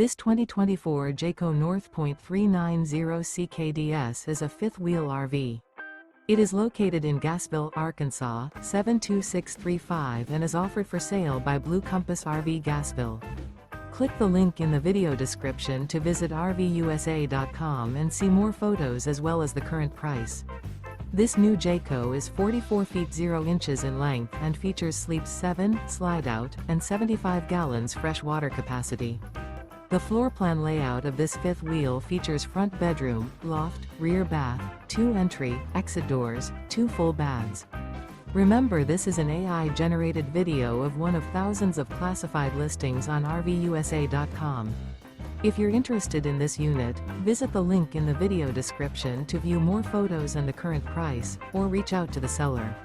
This 2024 Jayco North Point 390 CKDS is a fifth-wheel RV. It is located in Gassville, Arkansas, 72635 and is offered for sale by Blue Compass RV Gassville. Click the link in the video description to visit RVUSA.com and see more photos as well as the current price. This new Jayco is 44 feet 0 inches in length and features sleeps 7, Slideout, and 75 gallons fresh water capacity. The floor plan layout of this fifth wheel features front bedroom, loft, rear bath, 2 entry, exit doors, 2 full baths. Remember, this is an AI-generated video of one of thousands of classified listings on RVUSA.com. If you're interested in this unit, visit the link in the video description to view more photos and the current price, or reach out to the seller.